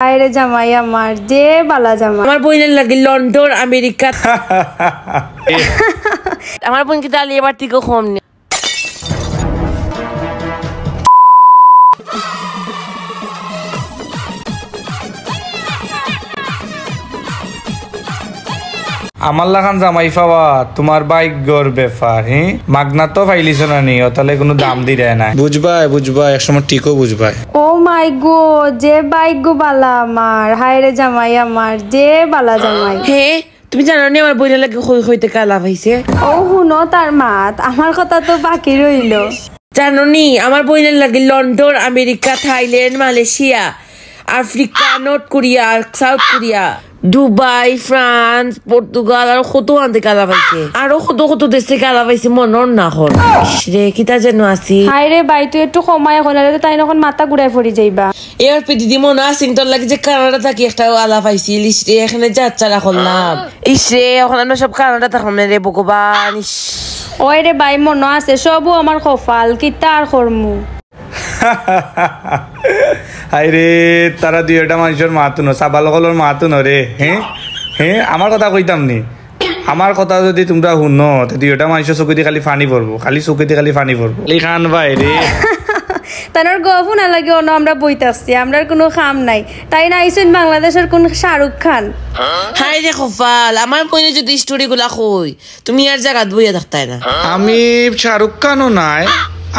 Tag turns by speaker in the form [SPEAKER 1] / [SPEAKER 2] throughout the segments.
[SPEAKER 1] আরে জামাই আমার যে বালা জামাই
[SPEAKER 2] আমার বোনের লাগে লন্ডন আমেরিকা আমার বোন কি তাহলে এবার থেকে কম নেই
[SPEAKER 3] আমার লাখান জামাই পাওয়া তোমার ভাগ্যর ব্যাপার হ্যাঁ মাগনা তো ফাইলিছ না নি তাহলে কোনো দাম দিয়ে না বুঝবা একসময় ঠিকও বুঝবা
[SPEAKER 1] ও মাই গো যে ভাগ্য বালা আমার হায় রে জামাই আমার যে বালা জামাই
[SPEAKER 2] হে তুমি জানো নি আমার বোনের লাগে হইতে কালা হইছে
[SPEAKER 1] ও হুনো তার মাত আমার কথা তো বাকি রইল
[SPEAKER 2] জানো নি আমার বোনের লাগে London America Thailand Malaysia Africa North Korea South Korea Dubai France Portugal আর কত আনতে কালা পাইছে আরো কত দেশ থেকে কালা পাইছে মনর না হল রে কিতা যেন আছি
[SPEAKER 1] হায় রে ভাই তুই একটু সময় হলে তাই এখন মাথা ঘুরাই পড়ি যাইবা
[SPEAKER 2] এর দিদি মনে আছে তোর লাগে যে কানাডা থাকি একটা আলা পাইছি ইসরে এখানে যাচ্ছা রাখলাম ইসরে এখন আমরা সব কানাডা থাকলাম রে ভগবান
[SPEAKER 1] ওই রে ভাই মনে আছে সবও আমার কপাল কিতা আর করমু
[SPEAKER 3] আরে তারা দুইটা মানুষের মাতুন সাবালকলের মাতুন রে হ্যাঁ হ্যাঁ আমার কথা কইতাম নি আমার কথা যদি তোমরা শুনো দুইটা মানুষের চকুতে খালি ফানি পড়বো খালি চকুতে খালি ফানি পড়বো খান ভাই রে
[SPEAKER 1] তার গফু না লাগে অন্য আমরা বইতে আসছি আমরা কোনো খাম নাই তাই না আইসেন বাংলাদেশের কোন শাহরুখ খান
[SPEAKER 2] হাই রে কপাল আমার বইনে যদি স্টোরি গুলা কই তুমি আর জায়গা বইয়া থাকতাই না
[SPEAKER 3] আমি শাহরুখ খানও নাই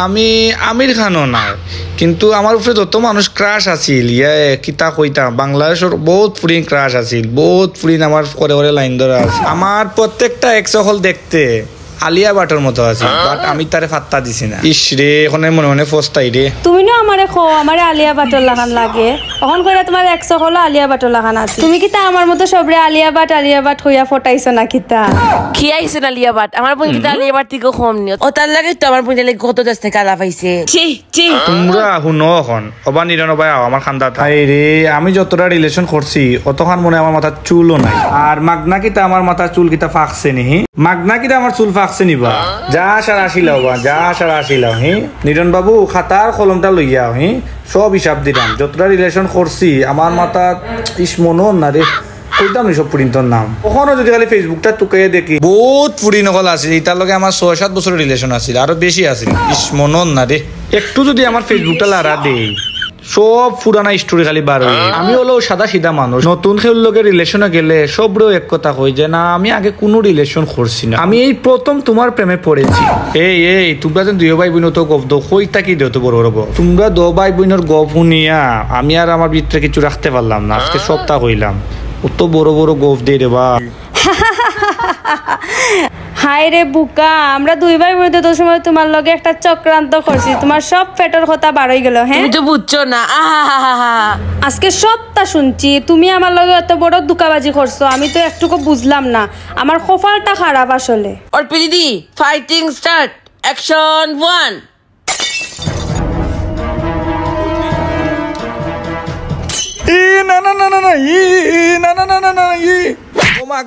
[SPEAKER 3] আমি আমির খানও নাই কিন্তু আমার উপরে যত মানুষ ক্রাশ আছিল কিতা কইতাম বাংলাদেশের বহুত ফুরিন ক্রাশ আছিল বহুত ফুরিন আমার করে লাইন ধরা আছে আমার প্রত্যেকটা একসকল দেখতে আলিয়া বাটর মতো আছে বাট আমি তারে ফাত্তা দিছি না ইস রে এখন মনে ফস্তাই রে
[SPEAKER 1] তুমি না আমারে খো আমারে আলিয়া বাটর লাগান লাগে এখন কইরা তোমার 100 হলো আলিয়া বাটর লাগান আছে তুমি কি তা আমার মতো সবরে আলিয়া বাট হইয়া ফটাইছো না কিতা
[SPEAKER 2] কি আইছে না আলিয়া বাট আমার বোন কি আলিয়া বাট থেকে কম নি ও তার লাগে তো আমার বোনের লাগে কত দেশ থেকে আলা পাইছে ছি
[SPEAKER 3] তোমরা শুনো এখন অবা নিরন ভাই আমার খান্দা তাই রে আমি যতটা রিলেশন করছি অতখান মনে আমার মাথা চুলও নাই আর মাগনা কিতা আমার মাথা চুল কিতা ফাকছে নি মাগনা কিতা আমার চুল ফাকছে নিবা যা সার আসিলাও নিরন বাবু খাতার কলমটা লইয়াও সব হিসাব দিলাম যতটা রিলেশন করছি আমার মাথা মনন না রে কইতাম নি সব পুরিন্তর নাম কখনো যদি খালি ফেসবুকটা টুকাইয়ে দেখি বহুত পুরি নকল আছিল এটার লগে আমার 6-7 বছরের রিলেশন আছিল আরো বেশি আছিল মনন না রে একটু যদি আমার ফেসবুকটা লারা দেই সব পুরানা স্টোরি খালি বার হয়ে আমি হলো সাদা সিধা মানুষ নতুন খেল লোকের রিলেশনে গেলে সবরেও এক কথা কই যে না আমি আগে কোনো রিলেশন করছি না আমি এই প্রথম তোমার প্রেমে পড়েছি এই তোমরা যেন দুই ভাই বোন তো গপ দো কইতা কি দেও তো বড় বড় তোমরা দো ভাই বোনের গপ শুনিয়া আমি আর আমার ভিতরে কিছু রাখতে পারলাম না আজকে সপ্তাহ হইলাম অত বড় গপ দিয়ে রে বা
[SPEAKER 1] হাই রে বুকা আমরা দুই ভাই মধ্যে তো সময় তোমার লগে একটা চক্রান্ত করছি তোমার সব পেটের কথা বার হয়ে গেল হ্যাঁ
[SPEAKER 2] তুমি তো বুঝছো না
[SPEAKER 1] আজকে সবটা শুনছি তুমি আমার লগে এত বড় দুকাবাজি করছো আমি তো একটুকু বুঝলাম না আমার কপালটা খারাপ আসলে
[SPEAKER 2] আর দিদি ফাইটিং স্টার্ট অ্যাকশন 1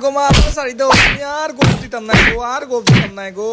[SPEAKER 3] গোমা সারি দাও আর গোপ দিতাম না গো